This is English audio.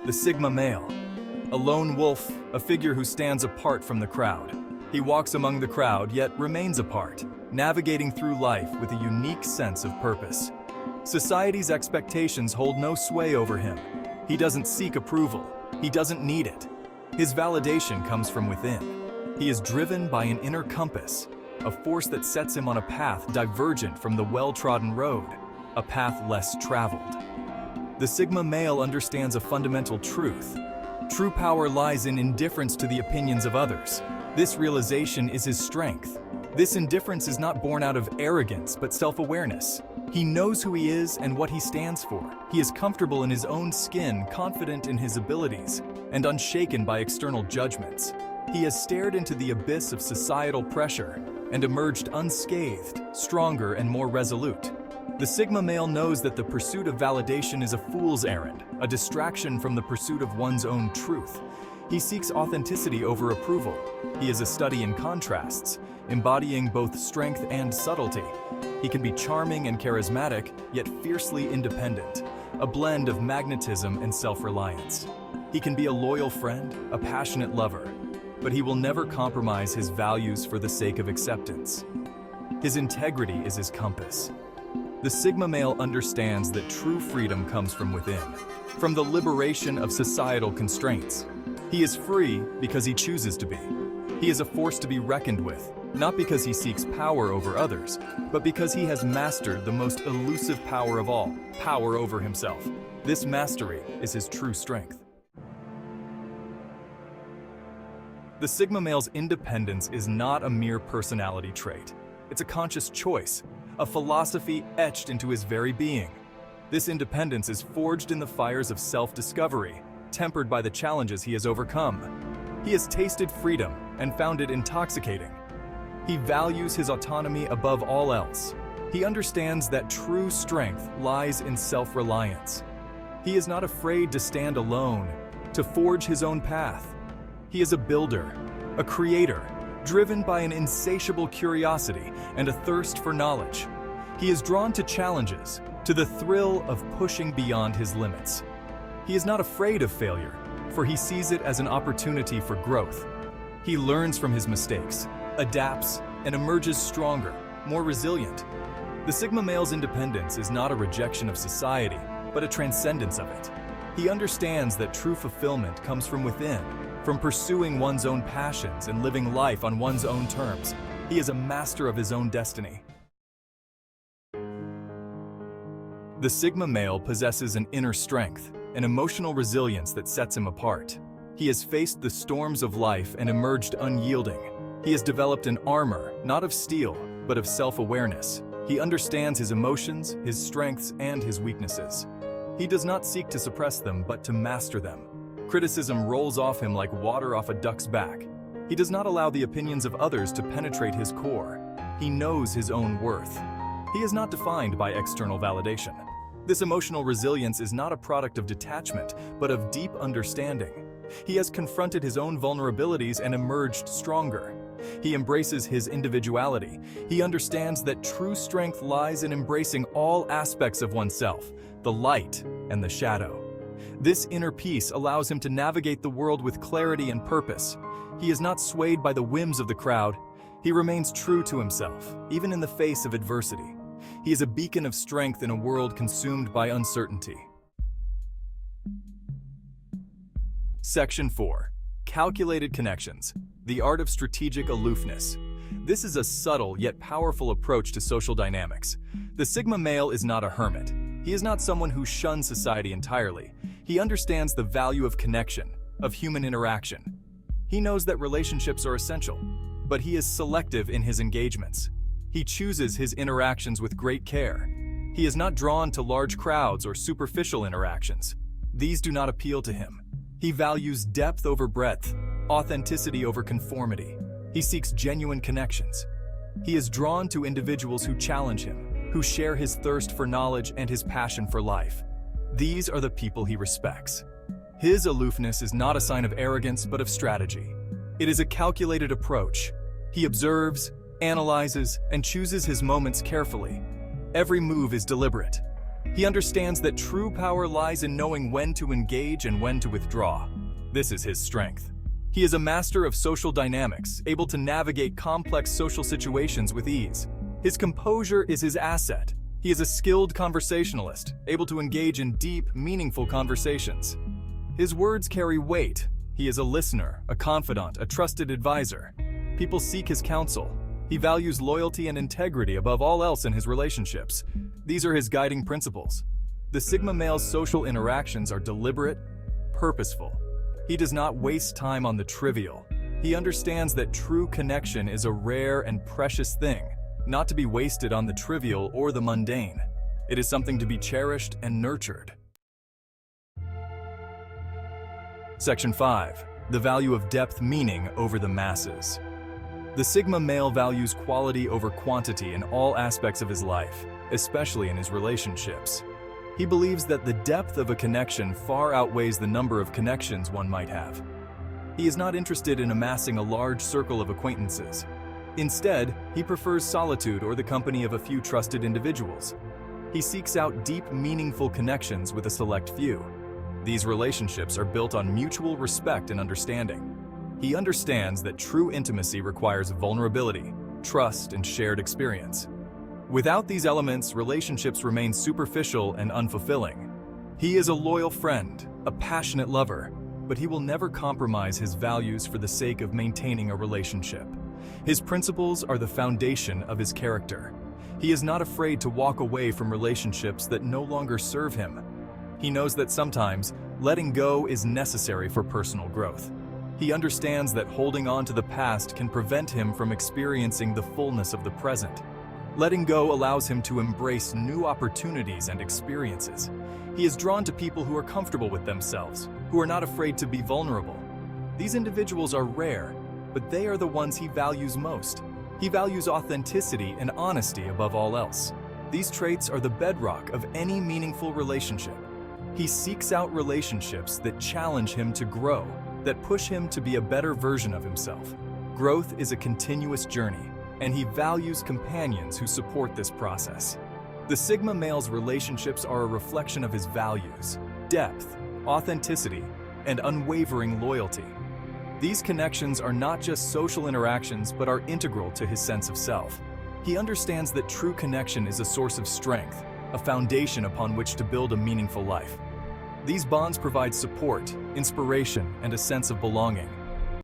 The Sigma male. A lone wolf, a figure who stands apart from the crowd. He walks among the crowd, yet remains apart, navigating through life with a unique sense of purpose. Society's expectations hold no sway over him. He doesn't seek approval. He doesn't need it. His validation comes from within. He is driven by an inner compass, a force that sets him on a path divergent from the well-trodden road, a path less traveled. The Sigma male understands a fundamental truth. True power lies in indifference to the opinions of others. This realization is his strength. This indifference is not born out of arrogance, but self-awareness. He knows who he is and what he stands for. He is comfortable in his own skin, confident in his abilities, and unshaken by external judgments. He has stared into the abyss of societal pressure and emerged unscathed, stronger, and more resolute. The Sigma male knows that the pursuit of validation is a fool's errand, a distraction from the pursuit of one's own truth. He seeks authenticity over approval. He is a study in contrasts, embodying both strength and subtlety. He can be charming and charismatic, yet fiercely independent, a blend of magnetism and self-reliance. He can be a loyal friend, a passionate lover, but he will never compromise his values for the sake of acceptance. His integrity is his compass. The Sigma male understands that true freedom comes from within, from the liberation of societal constraints. He is free because he chooses to be. He is a force to be reckoned with, not because he seeks power over others, but because he has mastered the most elusive power of all, power over himself. This mastery is his true strength. The Sigma male's independence is not a mere personality trait. It's a conscious choice, a philosophy etched into his very being. This independence is forged in the fires of self-discovery, tempered by the challenges he has overcome. He has tasted freedom and found it intoxicating. He values his autonomy above all else. He understands that true strength lies in self-reliance. He is not afraid to stand alone, to forge his own path. He is a builder, a creator, driven by an insatiable curiosity and a thirst for knowledge. He is drawn to challenges, to the thrill of pushing beyond his limits. He is not afraid of failure, for he sees it as an opportunity for growth. He learns from his mistakes, adapts, and emerges stronger, more resilient. The Sigma male's independence is not a rejection of society, but a transcendence of it. He understands that true fulfillment comes from within, from pursuing one's own passions and living life on one's own terms. He is a master of his own destiny. The Sigma male possesses an inner strength, an emotional resilience that sets him apart. He has faced the storms of life and emerged unyielding. He has developed an armor, not of steel, but of self-awareness. He understands his emotions, his strengths, and his weaknesses. He does not seek to suppress them, but to master them. Criticism rolls off him like water off a duck's back. He does not allow the opinions of others to penetrate his core. He knows his own worth. He is not defined by external validation. This emotional resilience is not a product of detachment, but of deep understanding. He has confronted his own vulnerabilities and emerged stronger. He embraces his individuality. He understands that true strength lies in embracing all aspects of oneself, the light and the shadow. This inner peace allows him to navigate the world with clarity and purpose. He is not swayed by the whims of the crowd. He remains true to himself, even in the face of adversity. He is a beacon of strength in a world consumed by uncertainty. Section 4. Calculated connections. The art of strategic aloofness. This is a subtle yet powerful approach to social dynamics. The Sigma male is not a hermit. He is not someone who shuns society entirely. He understands the value of connection, of human interaction. He knows that relationships are essential, but he is selective in his engagements. He chooses his interactions with great care. He is not drawn to large crowds or superficial interactions. These do not appeal to him. He values depth over breadth, authenticity over conformity. He seeks genuine connections. He is drawn to individuals who challenge him, who share his thirst for knowledge and his passion for life. These are the people he respects. His aloofness is not a sign of arrogance, but of strategy. It is a calculated approach. He observes, analyzes, and chooses his moments carefully. Every move is deliberate. He understands that true power lies in knowing when to engage and when to withdraw. This is his strength. He is a master of social dynamics, able to navigate complex social situations with ease. His composure is his asset. He is a skilled conversationalist, able to engage in deep, meaningful conversations. His words carry weight. He is a listener, a confidant, a trusted advisor. People seek his counsel. He values loyalty and integrity above all else in his relationships. These are his guiding principles. The Sigma male's social interactions are deliberate, purposeful. He does not waste time on the trivial. He understands that true connection is a rare and precious thing, not to be wasted on the trivial or the mundane. It is something to be cherished and nurtured. Section 5. The value of depth meaning over the masses. The Sigma male values quality over quantity in all aspects of his life, especially in his relationships. He believes that the depth of a connection far outweighs the number of connections one might have. He is not interested in amassing a large circle of acquaintances. Instead, he prefers solitude or the company of a few trusted individuals. He seeks out deep, meaningful connections with a select few. These relationships are built on mutual respect and understanding. He understands that true intimacy requires vulnerability, trust, and shared experience. Without these elements, relationships remain superficial and unfulfilling. He is a loyal friend, a passionate lover, but he will never compromise his values for the sake of maintaining a relationship. His principles are the foundation of his character. He is not afraid to walk away from relationships that no longer serve him. He knows that sometimes letting go is necessary for personal growth. He understands that holding on to the past can prevent him from experiencing the fullness of the present. Letting go allows him to embrace new opportunities and experiences. He is drawn to people who are comfortable with themselves, who are not afraid to be vulnerable. These individuals are rare, but they are the ones he values most. He values authenticity and honesty above all else. These traits are the bedrock of any meaningful relationship. He seeks out relationships that challenge him to grow, that push him to be a better version of himself. Growth is a continuous journey, and he values companions who support this process. The Sigma male's relationships are a reflection of his values, depth, authenticity, and unwavering loyalty. These connections are not just social interactions, but are integral to his sense of self. He understands that true connection is a source of strength, a foundation upon which to build a meaningful life. These bonds provide support, inspiration, and a sense of belonging.